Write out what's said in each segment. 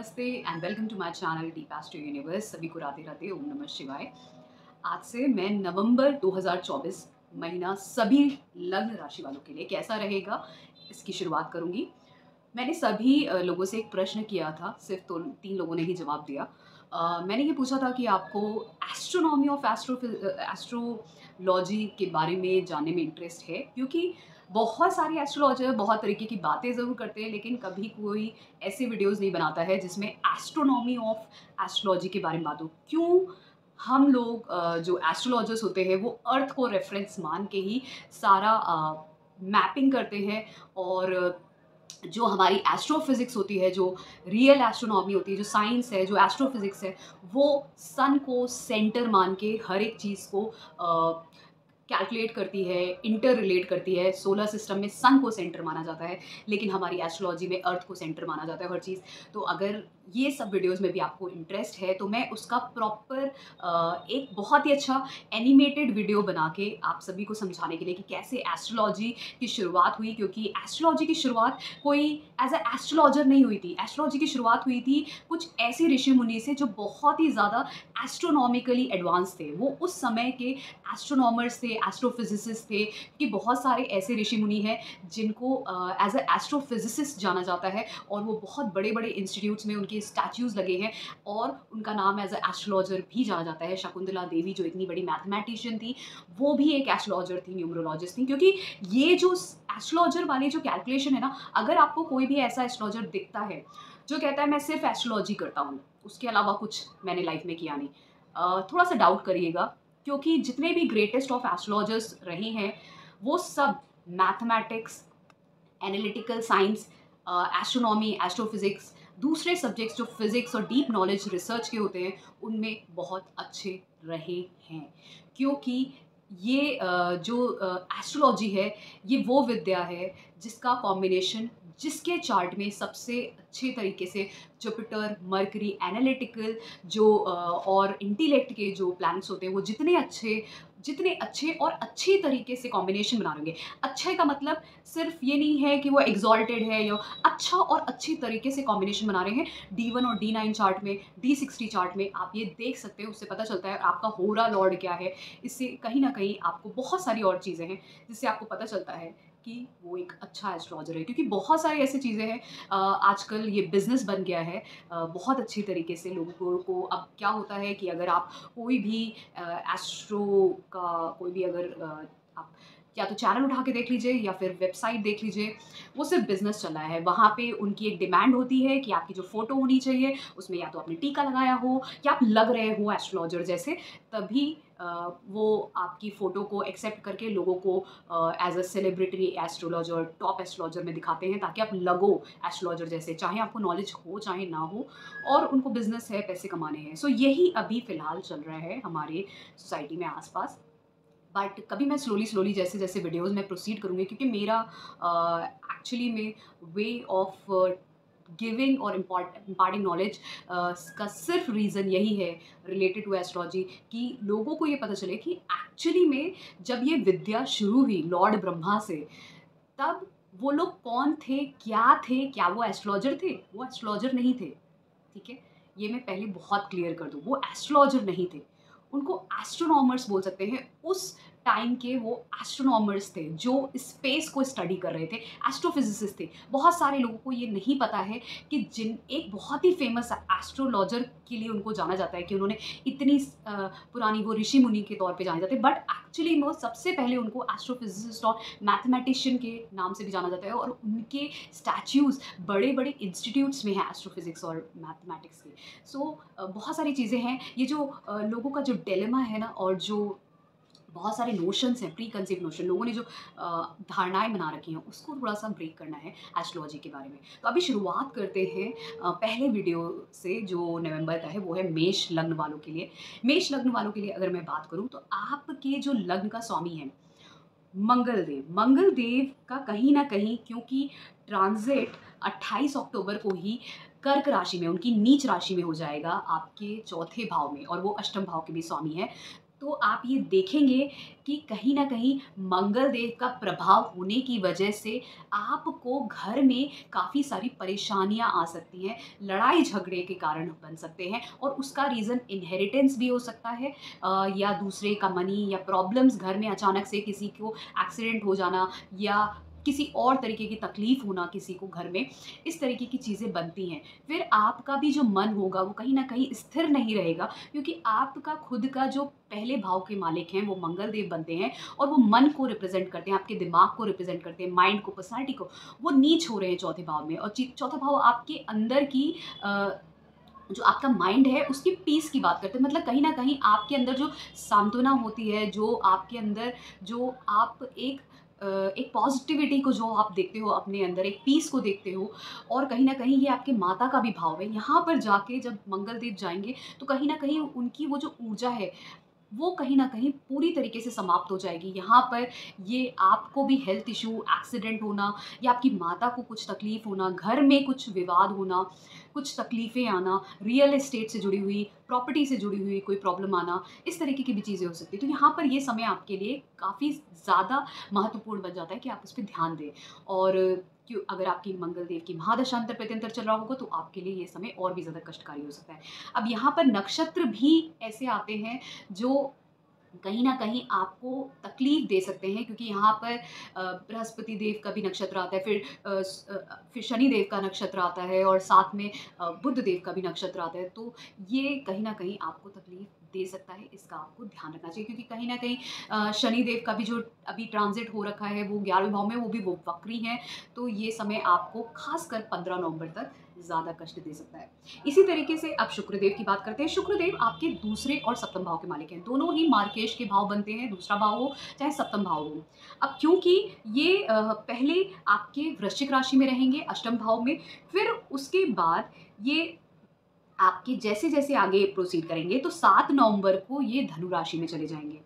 नमस्ते and welcome to my channel Deep Astro Universe. सभी को राधे राधे, ओम नमः शिवाय। आज से मैं नवंबर 2024 महीना सभी लग्न राशि वालों के लिए कैसा रहेगा इसकी शुरुआत करूंगी। मैंने सभी लोगों से एक प्रश्न किया था, सिर्फ तो 3 लोगों ने ही जवाब दिया। मैंने ये पूछा था कि आपको एस्ट्रोनॉमी ऑफ एस्ट्रोलॉजी के बारे में जानने में इंटरेस्ट है, क्योंकि बहुत सारे एस्ट्रोलॉजर बहुत तरीके की बातें ज़रूर करते हैं, लेकिन कभी कोई ऐसे वीडियोस नहीं बनाता है जिसमें एस्ट्रोनॉमी ऑफ एस्ट्रोलॉजी के बारे में बात हो। क्यों हम लोग जो एस्ट्रोलॉजर्स होते हैं वो अर्थ को रेफरेंस मान के ही सारा मैपिंग करते हैं, और जो हमारी एस्ट्रोफिज़िक्स होती है, जो रियल एस्ट्रोनॉमी होती है, जो साइंस है, जो एस्ट्रोफिज़िक्स है, वो सन को सेंटर मान के हर एक चीज़ को कैलकुलेट करती है, इंटर रिलेट करती है। सोलर सिस्टम में सन को सेंटर माना जाता है, लेकिन हमारी एस्ट्रोलॉजी में अर्थ को सेंटर माना जाता है हर चीज़। तो अगर ये सब वीडियोस में भी आपको इंटरेस्ट है तो मैं उसका प्रॉपर एक बहुत ही अच्छा एनिमेटेड वीडियो बना के आप सभी को समझाने के लिए कि कैसे एस्ट्रोलॉजी की शुरुआत हुई, क्योंकि एस्ट्रोलॉजी की शुरुआत कोई एज अ एस्ट्रोलॉजर नहीं हुई थी। एस्ट्रोलॉजी की शुरुआत हुई थी कुछ ऐसे ऋषि मुनि से जो बहुत ही ज़्यादा एस्ट्रोनॉमिकली एडवांस थे। वो उस समय के एस्ट्रोनॉमर्स थे, एस्ट्रोफिजिसिस्ट थे, कि बहुत सारे ऐसे ऋषि मुनि हैं जिनको एज अ एस्ट्रोफिजिसिस्ट जाना जाता है, और वो बहुत बड़े बड़े इंस्टीट्यूट्स में उनके स्टैच्यूज लगे हैं, और उनका नाम एज अ एस्ट्रोलॉजर भी जाना जाता है। शकुंतला देवी जो इतनी बड़ी मैथमेटिशियन थी, वो भी एक एस्ट्रोलॉजर थी, न्यूमरोलॉजिस्ट थी। क्योंकि ये जो एस्ट्रोलॉजर वाली जो कैलकुलेशन है ना, अगर आपको कोई भी ऐसा एस्ट्रोलॉजर दिखता है जो कहता है मैं सिर्फ एस्ट्रोलॉजी करता हूँ, उसके अलावा कुछ मैंने लाइफ में किया नहीं, थोड़ा सा डाउट करिएगा। क्योंकि जितने भी ग्रेटेस्ट ऑफ एस्ट्रोलॉजर्स रहे हैं वो सब mathematics, analytical science, astronomy, astrophysics, दूसरे सब्जेक्ट्स जो फिजिक्स और डीप नॉलेज रिसर्च के होते हैं उनमें बहुत अच्छे रहे हैं। क्योंकि ये जो एस्ट्रोलॉजी है, ये वो विद्या है जिसका कॉम्बिनेशन, जिसके चार्ट में सबसे अच्छे तरीके से जुपिटर, मरकरी, एनालिटिकल जो और इंटेलेक्ट के जो प्लैनेट्स होते हैं वो जितने अच्छे और अच्छी तरीके से कॉम्बिनेशन बना लेंगे। अच्छे का मतलब सिर्फ ये नहीं है कि वो एग्जॉल्टेड है, या अच्छा और अच्छी तरीके से कॉम्बिनेशन बना रहे हैं। D1 और D9 चार्ट में, D60 चार्ट में आप ये देख सकते हैं, उससे पता चलता है आपका होरा लॉर्ड क्या है। इससे कहीं ना कहीं आपको बहुत सारी और चीज़ें हैं जिससे आपको पता चलता है कि वो एक अच्छा एस्ट्रोलॉजर है। क्योंकि बहुत सारी ऐसी चीज़ें हैं, आजकल ये बिजनेस बन गया है बहुत अच्छी तरीके से। लोगों को अब क्या होता है कि अगर आप कोई भी एस्ट्रो का कोई भी अगर आप या तो चैनल उठा के देख लीजिए या फिर वेबसाइट देख लीजिए, वो सिर्फ बिजनेस चल रहा है। वहाँ पे उनकी एक डिमांड होती है कि आपकी जो फ़ोटो होनी चाहिए उसमें या तो आपने टीका लगाया हो या आप लग रहे हो एस्ट्रोलॉजर जैसे, तभी वो आपकी फ़ोटो को एक्सेप्ट करके लोगों को as a celebrity astrologer, top astrologer में दिखाते हैं, ताकि आप लगो एस्ट्रोलॉजर जैसे, चाहे आपको नॉलेज हो चाहे ना हो। और उनको बिजनेस है, पैसे कमाने हैं। सो यही अभी फ़िलहाल चल रहा है हमारे सोसाइटी में आसपास। बट कभी मैं स्लोली जैसे जैसे वीडियोस में प्रोसीड करूँगी, क्योंकि मेरा एक्चुअली में वे ऑफ गिविंग और इम्पार्टिंग नॉलेज का सिर्फ रीज़न यही है रिलेटेड टू एस्ट्रोलॉजी, कि लोगों को ये पता चले कि एक्चुअली में जब ये विद्या शुरू हुई लॉर्ड ब्रह्मा से, तब वो लोग कौन थे, क्या वो एस्ट्रोलॉजर थे? वो एस्ट्रोलॉजर नहीं थे, ठीक है? ये मैं पहले बहुत क्लियर कर दूँ, वो एस्ट्रोलॉजर नहीं थे। उनको एस्ट्रोनॉमर्स बोल सकते हैं। उस टाइम के वो एस्ट्रोनॉमर्स थे जो स्पेस को स्टडी कर रहे थे, एस्ट्रोफिजिसिस्ट थे। बहुत सारे लोगों को ये नहीं पता है कि जिन एक बहुत ही फेमस एस्ट्रोलॉजर के लिए उनको जाना जाता है कि उन्होंने इतनी पुरानी, वो ऋषि मुनि के तौर पे जाने जाते हैं, बट एक्चुअली में सबसे पहले उनको एस्ट्रोफिजिसिस्ट और मैथमेटिशियन के नाम से भी जाना जाता है, और उनके स्टैच्यूज़ बड़े बड़े इंस्टीट्यूट्स में हैं एस्ट्रोफिजिक्स और मैथमेटिक्स के। सो बहुत सारी चीज़ें हैं। ये जो लोगों का जो डिलेमा है ना, और जो बहुत सारे नोशंस हैं, प्री कंसीव नोशन, लोगों ने जो धारणाएं बना रखी हैं, उसको थोड़ा सा ब्रेक करना है एस्ट्रोलॉजी के बारे में। तो अभी शुरुआत करते हैं पहले वीडियो से, जो नवंबर का है। वो है मेष लग्न वालों के लिए। मेष लग्न वालों के लिए अगर मैं बात करूं, तो आपके जो लग्न का स्वामी है मंगल देव का कहीं ना कहीं, क्योंकि ट्रांजिट 28 अक्टूबर को ही कर्क राशि में, उनकी नीच राशि में हो जाएगा, आपके चौथे भाव में, और वो अष्टम भाव के भी स्वामी है। तो आप ये देखेंगे कि कहीं न कहीं मंगल देव का प्रभाव होने की वजह से आपको घर में काफ़ी सारी परेशानियाँ आ सकती हैं, लड़ाई-झगड़े के कारण बन सकते हैं और उसका रीज़न इनहेरिटेंस भी हो सकता है, या दूसरे का मनी या प्रॉब्लम्स घर में अचानक से किसी को एक्सीडेंट हो जाना या किसी और तरीके की तकलीफ़ होना किसी को घर में, इस तरीके की चीज़ें बनती हैं। फिर आपका भी जो मन होगा वो कहीं न कहीं स्थिर नहीं रहेगा, क्योंकि आपका खुद का जो पहले भाव के मालिक हैं वो मंगल देव बनते हैं और वो मन को रिप्रेजेंट करते हैं, आपके दिमाग को रिप्रेजेंट करते हैं, माइंड को, पर्सनैलिटी को। वो नीच हो रहे हैं चौथे भाव में और चौथा भाव आपके अंदर की जो आपका माइंड है उसकी पीस की बात करते हैं। मतलब कहीं न कहीं आपके अंदर जो सांत्वना होती है, जो आपके अंदर जो आप एक पॉज़िटिविटी को जो आप देखते हो अपने अंदर, एक पीस को देखते हो, और कहीं न कहीं ये आपके माता का भी भाव है। यहाँ पर जाके जब मंगल देव जाएँगे तो कहीं न कहीं उनकी वो जो ऊर्जा है वो कहीं न कहीं पूरी तरीके से समाप्त हो जाएगी। यहाँ पर ये आपको भी हेल्थ इश्यू, एक्सीडेंट होना या आपकी माता को कुछ तकलीफ़ होना, घर में कुछ विवाद होना, कुछ तकलीफ़ें आना, रियल एस्टेट से जुड़ी हुई, प्रॉपर्टी से जुड़ी हुई कोई प्रॉब्लम आना, इस तरीके की भी चीज़ें हो सकती हैं। तो यहाँ पर ये समय आपके लिए काफ़ी ज़्यादा महत्वपूर्ण बन जाता है कि आप उस पे ध्यान दें। और क्यों, अगर आपकी मंगल देव की महादशांतर प्रत्यंतर चल रहा होगा तो आपके लिए ये समय और भी ज़्यादा कष्टकारी हो सकता है। अब यहाँ पर नक्षत्र भी ऐसे आते हैं जो कहीं न कहीं आपको तकलीफ़ दे सकते हैं, क्योंकि यहाँ पर बृहस्पति देव का भी नक्षत्र आता है, फिर शनि देव का नक्षत्र आता है और साथ में बुध देव का भी नक्षत्र आता है। तो ये कहीं न कहीं आपको तकलीफ़ दे सकता है, इसका आपको ध्यान रखना चाहिए, क्योंकि कहीं न कहीं शनि देव का भी जो अभी ट्रांज़िट हो रखा है वो 11वें भाव में, वो भी वो वक्री हैं। तो ये समय आपको ख़ासकर 15 नवंबर तक ज़्यादा कष्ट दे सकता है। इसी तरीके से अब शुक्रदेव की बात करते हैं। शुक्रदेव आपके दूसरे और सप्तम भाव के मालिक हैं। दोनों ही मार्केश के भाव बनते हैं, दूसरा भाव हो चाहे सप्तम भाव हो। अब क्योंकि ये पहले आपके वृश्चिक राशि में रहेंगे अष्टम भाव में, फिर उसके बाद ये आपके जैसे-जैसे आगे प्रोसीड करेंगे तो 7 नवंबर को ये धनु राशि में चले जाएँगे।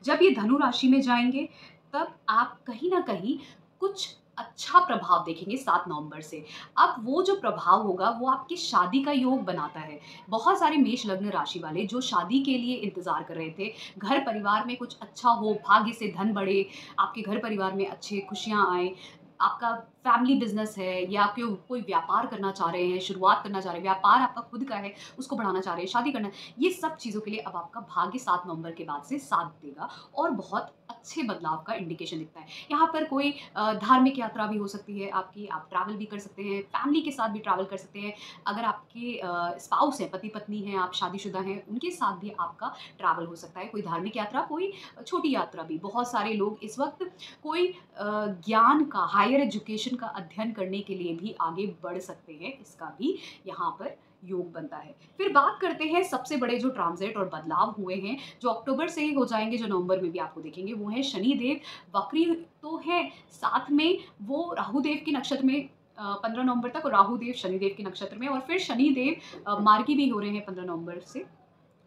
जब ये धनु राशि में जाएँगे तब आप कहीं न कहीं कुछ अच्छा प्रभाव देखेंगे 7 नवंबर से। अब वो जो प्रभाव होगा वो आपकी शादी का योग बनाता है। बहुत सारे मेष लग्न राशि वाले जो शादी के लिए इंतज़ार कर रहे थे, घर परिवार में कुछ अच्छा हो, भाग्य से धन बढ़े, आपके घर परिवार में अच्छे खुशियाँ आएँ, आपका फैमिली बिज़नेस है या कोई व्यापार करना चाह रहे हैं, शुरुआत करना चाह रहे हैं, व्यापार आपका खुद का है, उसको बढ़ाना चाह रहे हैं, शादी करना है, ये सब चीज़ों के लिए अब आपका भाग्य 7 नवंबर के बाद से साथ देगा और बहुत अच्छे बदलाव का इंडिकेशन दिखता है। यहाँ पर कोई धार्मिक यात्रा भी हो सकती है आपकी, आप ट्रैवल भी कर सकते हैं, फैमिली के साथ भी ट्रैवल कर सकते हैं। अगर आपके स्पाउस हैं, पति-पत्नी हैं, आप शादीशुदा हैं, उनके साथ भी आपका ट्रैवल हो सकता है। कोई धार्मिक यात्रा, कोई छोटी यात्रा भी। बहुत सारे लोग इस वक़्त कोई ज्ञान का, हायर एजुकेशन का अध्ययन करने के लिए भी आगे बढ़ सकते हैं, इसका भी यहाँ पर योग बनता है। फिर बात करते हैं सबसे बड़े जो ट्रांज़िट और बदलाव हुए हैं, जो अक्टूबर से ही हो जाएँगे, जो नवंबर में भी आपको दिखेंगे, वो हैं शनि देव वक्री तो हैं, साथ में वो राहु देव के नक्षत्र में 15 नवंबर तक, और राहु देव शनि देव के नक्षत्र में, और फिर शनि देव मार्गी भी हो रहे हैं 15 नवंबर से।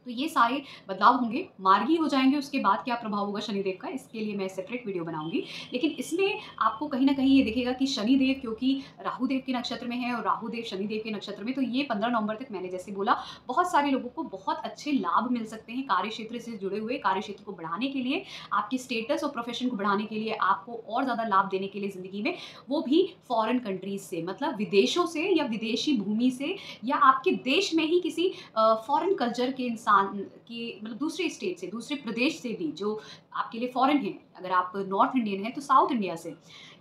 तो ये सारे बदलाव होंगे, मार्गी हो जाएँगे, उसके बाद क्या प्रभाव होगा शनिदेव का, इसके लिए मैं सेपरेट वीडियो बनाऊँगी। लेकिन इसमें आपको कहीं न कहीं ये दिखेगा कि शनिदेव क्योंकि राहु देव के नक्षत्र में है और राहु देव शनिदेव के नक्षत्र में, तो ये 15 नवंबर तक मैंने जैसे बोला, बहुत सारे लोगों को बहुत अच्छे लाभ मिल सकते हैं कार्य क्षेत्र से जुड़े हुए। कार्य क्षेत्र को बढ़ाने के लिए, आपके स्टेटस और प्रोफ़ेशन को बढ़ाने के लिए, आपको और ज़्यादा लाभ देने के लिए ज़िंदगी में, वो भी फ़ॉरेन कंट्रीज़ से, मतलब विदेशों से या विदेशी भूमि से, या आपके देश में ही किसी फ़ॉरेन कल्चर के इंसान की, मतलब दूसरे स्टेट से, दूसरे प्रदेश से भी जो आपके लिए फ़ॉरेन हैं। अगर आप नॉर्थ इंडियन हैं तो साउथ इंडिया से,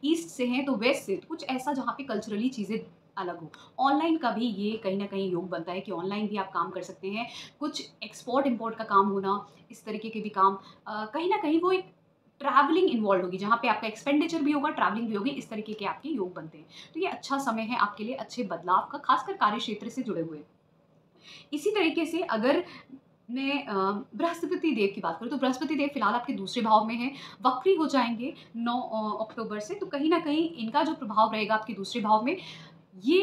ईस्ट से हैं तो वेस्ट से, तो कुछ ऐसा जहाँ पे कल्चरली चीज़ें अलग हो। ऑनलाइन का भी ये कहीं न कहीं योग बनता है कि ऑनलाइन भी आप काम कर सकते हैं। कुछ एक्सपोर्ट-इम्पोर्ट का काम होना, इस तरीके के भी काम, कहीं न कहीं वो एक ट्रैवलिंग इन्वॉल्व होगी, जहाँ पे आपका एक्सपेंडिचर भी होगा, ट्रैवलिंग भी होगी, इस तरीके के आपके योग बनते हैं। तो ये अच्छा समय है आपके लिए अच्छे बदलाव का, खासकर कार्य क्षेत्र से जुड़े हुए। इसी तरीके से अगर मैं बृहस्पति देव की बात करूँ तो बृहस्पति देव फिलहाल आपके दूसरे भाव में हैं, वक्री हो जाएँगे 9 अक्टूबर से। तो कहीं न कहीं इनका जो प्रभाव रहेगा आपके दूसरे भाव में, ये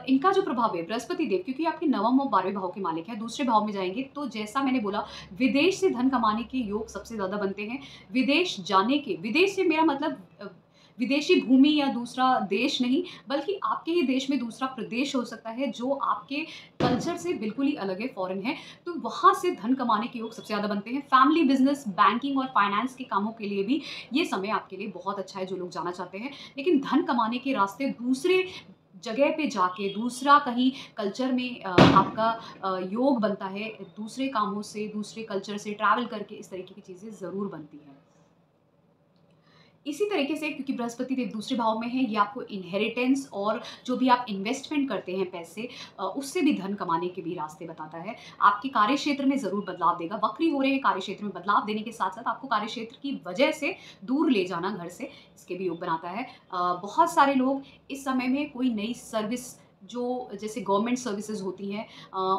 इनका जो प्रभाव है बृहस्पति देव, क्योंकि आपके 9वें और 12वें भाव के मालिक हैं, दूसरे भाव में जाएँगे, तो जैसा मैंने बोला, विदेश से धन कमाने के योग सबसे ज़्यादा बनते हैं। विदेश जाने के, विदेश से मेरा मतलब विदेशी भूमि या दूसरा देश नहीं, बल्कि आपके ही देश में दूसरा प्रदेश हो सकता है जो आपके कल्चर से बिल्कुल ही अलग है, फॉरेन है। तो वहाँ से धन कमाने के योग सबसे ज़्यादा बनते हैं। फैमिली, बिजनेस, बैंकिंग और फाइनेंस के कामों के लिए भी ये समय आपके लिए बहुत अच्छा है, जो लोग जाना चाहते हैं। लेकिन धन कमाने के रास्ते दूसरे जगह पे जाके, दूसरा कहीं कल्चर में आपका योग बनता है, दूसरे कामों से, दूसरे कल्चर से ट्रैवल करके इस तरीके की चीज़ें ज़रूर बनती हैं। इसी तरीके से क्योंकि बृहस्पति देव दूसरे भाव में है, ये आपको इनहेरिटेंस और जो भी आप इन्वेस्टमेंट करते हैं पैसे, उससे भी धन कमाने के भी रास्ते बताता है। आपके कार्य क्षेत्र में ज़रूर बदलाव देगा। वक्री हो रहे हैं, कार्य क्षेत्र में बदलाव देने के साथ साथ आपको कार्य क्षेत्र की वजह से दूर ले जाना घर से, इसके भी योग बनाता है। बहुत सारे लोग इस समय में कोई नई सर्विस, जो जैसे गवर्नमेंट सर्विसेज होती हैं,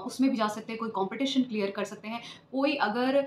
उसमें भी जा सकते हैं, कोई कंपटीशन क्लियर कर सकते हैं। कोई अगर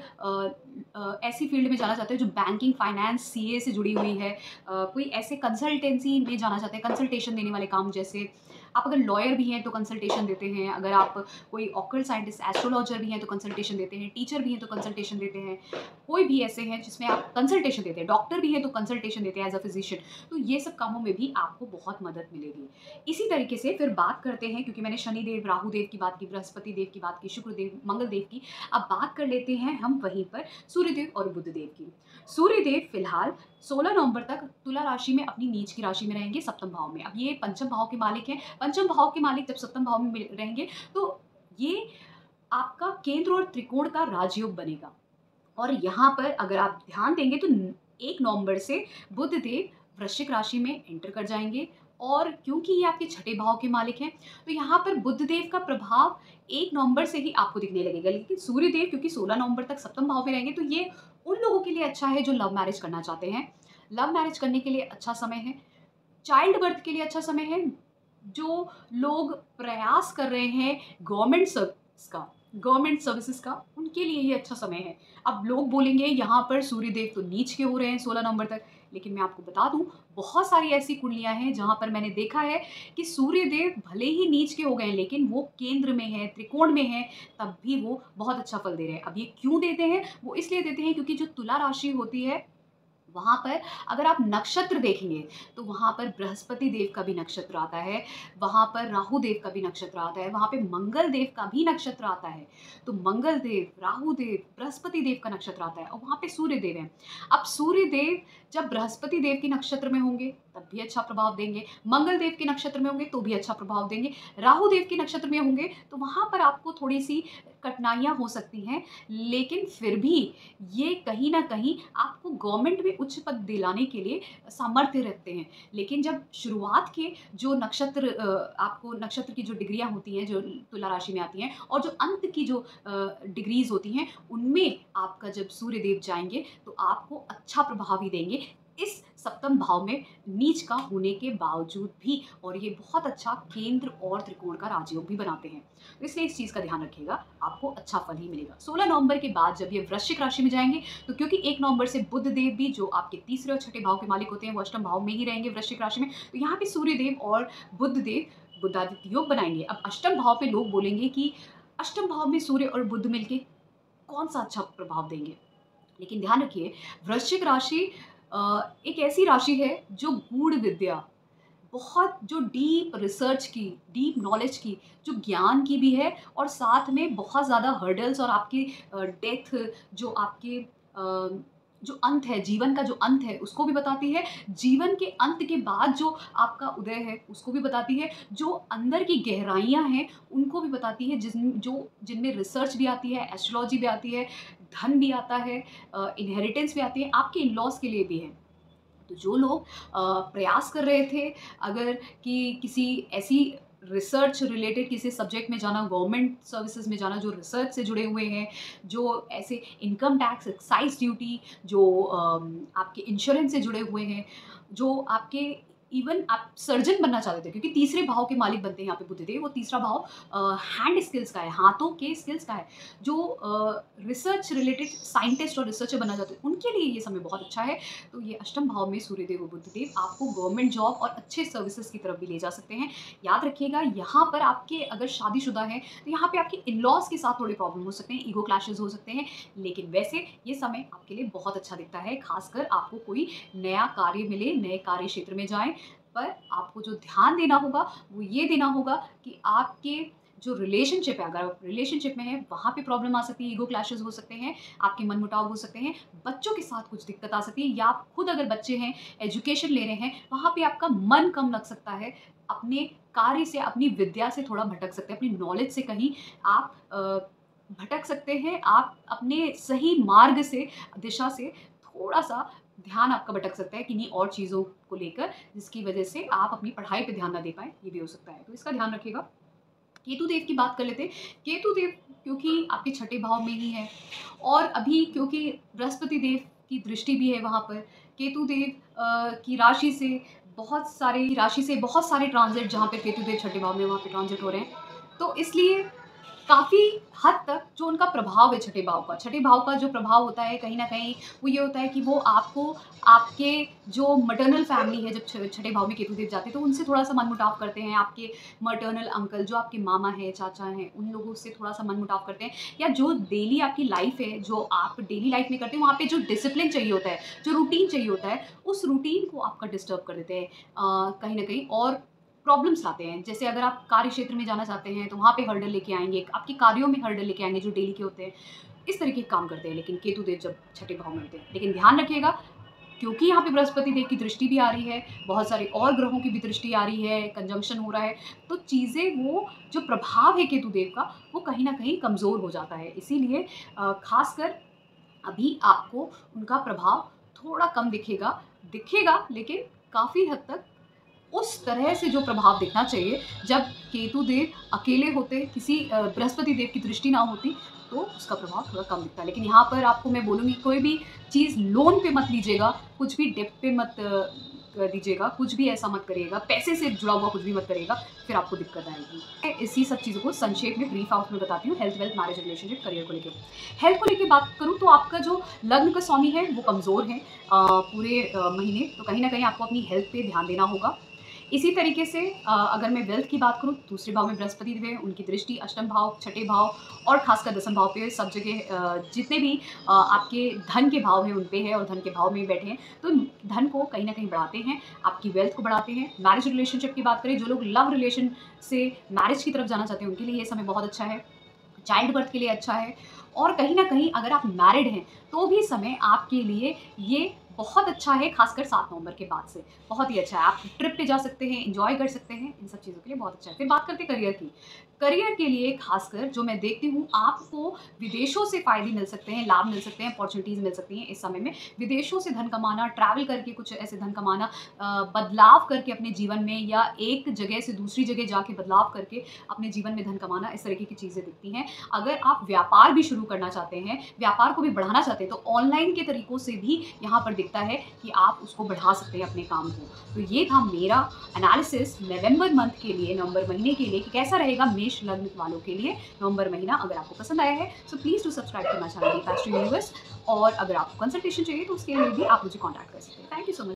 ऐसी फील्ड में जाना चाहते हैं जो बैंकिंग, फाइनेंस, सीए से जुड़ी हुई है, कोई ऐसे कंसल्टेंसी में जाना चाहते हैं, कंसल्टेशन देने वाले काम, जैसे आप अगर लॉयर भी हैं तो कंसल्टेशन देते हैं, अगर आप कोई ऑकल्ट साइंटिस्ट, एस्ट्रोलॉजर भी हैं तो कंसल्टेशन देते हैं, टीचर भी हैं तो कंसल्टेशन देते हैं, कोई भी ऐसे हैं जिसमें आप कंसल्टेशन देते हैं, डॉक्टर भी हैं तो कंसल्टेशन देते हैं एज अ फिजिशियन, तो ये सब कामों में भी आपको बहुत मदद मिलेगी। इसी तरीके से फिर बात करते हैं, क्योंकि मैंने शनि देव, राहु देव की बात की, बृहस्पति देव की बात की, शुक्र देव, मंगल देव की, अब बात कर लेते हैं हम वहीं पर सूर्यदेव और बुध देव की। सूर्यदेव फिलहाल 16 नवंबर तक तुला राशि में अपनी नीच की राशि में रहेंगे, सप्तम भाव में। अब ये पंचम भाव के मालिक हैं। पंचम भाव के मालिक जब सप्तम भाव में रहेंगे तो ये आपका केंद्र और त्रिकोण का राजयोग बनेगा। और यहाँ पर अगर आप ध्यान देंगे तो 1 नवंबर से बुध देव वृश्चिक राशि में एंटर कर जाएंगे, और क्योंकि ये आपके छठे भाव के मालिक हैं तो यहाँ पर बुध देव का प्रभाव 1 नवंबर से ही आपको दिखने लगेगा। लेकिन सूर्य देव क्योंकि 16 नवंबर तक सप्तम भाव में रहेंगे, तो ये उन लोगों के लिए अच्छा है जो लव मैरिज करना चाहते हैं। लव मैरिज करने के लिए अच्छा समय है, चाइल्ड बर्थ के लिए अच्छा समय है, जो लोग प्रयास कर रहे हैं गवर्नमेंट सर्विसेज का, उनके लिए ये अच्छा समय है। अब लोग बोलेंगे यहाँ पर सूर्यदेव तो नीच के हो रहे हैं 16 नवंबर तक, लेकिन मैं आपको बता दूं बहुत सारी ऐसी कुंडलियां हैं जहां पर मैंने देखा है कि सूर्यदेव भले ही नीच के हो गए हैं, लेकिन वो केंद्र में है, त्रिकोण में है, तब भी वो बहुत अच्छा फल दे रहे हैं। अब ये क्यों देते हैं? वो इसलिए देते हैं क्योंकि जो तुला राशि होती है वहाँ पर अगर आप नक्षत्र देखेंगे तो वहाँ पर बृहस्पति देव का भी नक्षत्र आता है, वहाँ पर राहु देव का भी नक्षत्र आता है, वहाँ पे मंगल देव का भी नक्षत्र आता है। तो मंगल देव, राहु देव, बृहस्पति देव का नक्षत्र आता है, और वहाँ पे सूर्य देव है। अब सूर्य देव जब बृहस्पति देव के नक्षत्र में होंगे तब भी अच्छा प्रभाव देंगे, मंगल देव के नक्षत्र में होंगे तो भी अच्छा प्रभाव देंगे, राहु देव के नक्षत्र में होंगे तो वहाँ पर आपको थोड़ी सी कठिनाइयाँ हो सकती हैं, लेकिन फिर भी ये कहीं ना कहीं आपको गवर्नमेंट में उच्च पद दिलाने के लिए सामर्थ्य रखते हैं। लेकिन जब शुरुआत के जो नक्षत्र, आपको नक्षत्र की जो डिग्रियां होती हैं जो तुला राशि में आती हैं, और जो अंत की जो डिग्रीज होती हैं, उनमें आपका जब सूर्य देव जाएंगे तो आपको अच्छा प्रभाव ही देंगे इस सप्तम भाव में नीच का होने के बावजूद भी। और ये बहुत अच्छा केंद्र और त्रिकोण का राजयोग भी बनाते हैं, तो इसलिए इस चीज़ का ध्यान रखिएगा, आपको अच्छा फल ही मिलेगा। 16 नवंबर के बाद जब ये वृश्चिक राशि में जाएंगे तो क्योंकि 1 नवंबर से बुध देव भी, जो आपके तीसरे और छठे भाव के मालिक होते हैं, वो अष्टम भाव में ही रहेंगे वृश्चिक राशि में, तो यहाँ पे सूर्य देव और बुध देव बुधादित्य योग बनाएंगे। अब अष्टम भाव पे लोग बोलेंगे कि अष्टम भाव में सूर्य और बुध मिलके कौन सा अच्छा प्रभाव देंगे, लेकिन ध्यान रखिए वृश्चिक राशि एक ऐसी राशि है जो गूढ़ विद्या, बहुत जो डीप रिसर्च की, डीप नॉलेज की, जो ज्ञान की भी है, और साथ में बहुत ज़्यादा हर्डल्स और आपकी डेथ, जो आपके जो अंत है, जीवन का जो अंत है उसको भी बताती है, जीवन के अंत के बाद जो आपका उदय है उसको भी बताती है, जो अंदर की गहराइयाँ हैं उनको भी बताती है, जिनमें रिसर्च भी आती है, एस्ट्रोलॉजी भी आती है, धन भी आता है, इनहेरिटेंस भी आती है, आपके इन लॉज के लिए भी है। तो जो लोग प्रयास कर रहे थे अगर कि किसी ऐसी रिसर्च रिलेटेड किसी सब्जेक्ट में जाना, गवर्नमेंट सर्विसेज में जाना, जो रिसर्च से जुड़े हुए हैं, जो ऐसे इनकम टैक्स, एक्साइज ड्यूटी, जो आपके इंश्योरेंस से जुड़े हुए हैं, जो आपके इवन आप सर्जन बनना चाहते थे, क्योंकि तीसरे भाव के मालिक बनते हैं यहाँ पे बुधदेव। वो तीसरा भाव हैंड स्किल्स का है, हाथों के स्किल्स का है। जो रिसर्च रिलेटेड साइंटिस्ट और रिसर्चर बनना चाहते हैं उनके लिए ये समय बहुत अच्छा है। तो ये अष्टम भाव में सूर्यदेव और बुधदेव आपको गवर्नमेंट जॉब और अच्छे सर्विसेज की तरफ भी ले जा सकते हैं। याद रखिएगा, यहाँ पर आपके अगर शादीशुदा हैं तो यहाँ पे आपके इन लॉज के साथ थोड़े प्रॉब्लम हो सकते हैं, ईगो क्लैशेज हो सकते हैं, लेकिन वैसे ये समय आपके लिए बहुत अच्छा दिखता है। खासकर आपको कोई नया कार्य मिले, नए कार्य क्षेत्र में जाएं, पर आपको जो ध्यान देना होगा वो ये देना होगा कि आपके जो रिलेशनशिप है, अगर आप रिलेशनशिप में है वहाँ पे प्रॉब्लम आ सकती है, ईगो क्लैशेस हो सकते हैं, आपके मनमुटाव हो सकते हैं, बच्चों के साथ कुछ दिक्कत आ सकती है, या आप खुद अगर बच्चे हैं, एजुकेशन ले रहे हैं, वहाँ पे आपका मन कम लग सकता है, अपने कार्य से, अपनी विद्या से थोड़ा भटक सकते हैं, अपनी नॉलेज से कहीं आप भटक सकते हैं, आप अपने सही मार्ग से, दिशा से थोड़ा सा ध्यान आपका भटक सकता है किन्हीं और चीज़ों को लेकर, जिसकी वजह से आप अपनी पढ़ाई पे ध्यान ना दे पाएँ, ये भी हो सकता है। तो इसका ध्यान रखिएगा। केतु देव की बात कर लेते हैं। केतु देव क्योंकि आपके छठे भाव में ही है, और अभी क्योंकि बृहस्पति देव की दृष्टि भी है वहाँ पर, केतु देव की राशि से बहुत सारे ट्रांजिट, जहाँ पे केतु देव छठे भाव में वहाँ पे ट्रांजिट हो रहे हैं, तो इसलिए काफ़ी हद तक जो उनका प्रभाव है छठे भाव का जो प्रभाव होता है कहीं न कहीं वो ये होता है कि वो आपको, आपके जो मैटरनल फैमिली है, जब छठे भाव में केतु देव जाते हैं तो उनसे थोड़ा-सा मनमुटाव करते हैं। आपके मैटरनल अंकल, जो आपके मामा हैं, चाचा हैं, उन लोगों से थोड़ा-सा मनमुटाव करते हैं, या जो डेली आपकी लाइफ़ है, जो आप डेली लाइफ़ में करते हैं, वहाँ पे जो डिसिप्लिन चाहिए होता है, जो रूटीन चाहिए होता है, उस रूटीन को आपका डिस्टर्ब कर देते हैं कहीं न कहीं, और प्रॉब्लम्स लाते हैं। जैसे अगर आप कार्य क्षेत्र में जाना चाहते हैं तो वहाँ पे हर्डल लेके आएँगे, आपके कार्यों में हर्डल लेके आएँगे जो डेली के होते हैं। इस तरीके के काम करते हैं लेकिन केतु देव जब छठे भाव में होते हैं। लेकिन ध्यान रखिएगा, क्योंकि यहाँ पे बृहस्पति देव की दृष्टि भी आ रही है, बहुत सारे और ग्रहों की भी दृष्टि आ रही है, कंजंक्शन हो रहा है, तो चीज़ें, वो जो प्रभाव है केतु देव का, वो कहीं न कहीं कमज़ोर हो जाता है। इसीलिए ख़ासकर अभी आपको उनका प्रभाव थोड़ा कम दिखेगा, लेकिन काफ़ी हद तक उस तरह से जो प्रभाव दिखना चाहिए, जब केतु देव अकेले होते, किसी बृहस्पति देव की दृष्टि ना होती, तो उसका प्रभाव थोड़ा कम दिखता है। लेकिन यहाँ पर आपको मैं बोलूँगी, कोई भी चीज़ लोन पे मत लीजिएगा, कुछ भी डेब्ट पे मत दीजिएगा, कुछ भी ऐसा मत करिएगा, पैसे से जुड़ा हुआ कुछ भी मत करिएगा, फिर आपको दिक्कत आएगी। मैं इसी सब चीज़ों को संक्षेप में, ब्रीफ आउट में बताती हूँ। Health, wealth, marriage, relationship, career को लेके। हेल्थ को लेके बात करूँ तो आपका जो लग्न का स्वामी है वो कमज़ोर है पूरे महीने, तो कहीं न कहीं आपको अपनी हेल्थ पे ध्यान देना होगा। इसी तरीके से अगर मैं वेल्थ की बात करूँ, दूसरे भाव में बृहस्पति देव है, उनकी दृष्टि अष्टम भाव, छठे भाव और खासकर दसम भाव पे, सब जगह जितने भी आपके धन के भाव हैं उन पे है, और धन के भाव में बैठे हैं, तो धन को कहीं ना कहीं बढ़ाते हैं, आपकी वेल्थ को बढ़ाते हैं। मैरिज रिलेशनशिप की बात करें, जो लोग लव रिलेशन से मैरिज की तरफ जाना चाहते हैं उनके लिए ये समय बहुत अच्छा है, चाइल्ड बर्थ के लिए अच्छा है, और कहीं ना कहीं अगर आप मैरिड हैं तो भी समय आपके लिए ये बहुत अच्छा है, खासकर 7 नवंबर के बाद से बहुत ही अच्छा है। आप ट्रिप पे जा सकते हैं, एंजॉय कर सकते हैं, इन सब चीज़ों के लिए बहुत अच्छा है। फिर बात करते हैं करियर की। करियर के लिए खासकर जो मैं देखती हूँ, आपको विदेशों से फ़ायदे मिल सकते हैं, लाभ मिल सकते हैं, अपॉर्चुनिटीज़ मिल सकती हैं इस समय में। विदेशों से धन कमाना, ट्रैवल करके कुछ ऐसे धन कमाना, बदलाव करके अपने जीवन में, या एक जगह से दूसरी जगह जाके बदलाव करके अपने जीवन में धन कमाना, इस तरीके की चीज़ें दिखती हैं। अगर आप व्यापार भी शुरू करना चाहते हैं, व्यापार को भी बढ़ाना चाहते हैं, तो ऑनलाइन के तरीकों से भी यहाँ पर दिखता है कि आप उसको बढ़ा सकते हैं अपने काम को। तो ये था मेरा एनालिसिस नवंबर मंथ के लिए, नवंबर महीने के लिए, कि कैसा रहेगा मेष लग्न वालों के लिए नवंबर महीना। अगर आपको पसंद आया है so please to subscribe to my channel Astro Universe, और अगर आपको कंसल्टेशन चाहिए तो उसके लिए भी आप मुझे कॉन्टैक्ट कर सकते हैं। Thank you so much.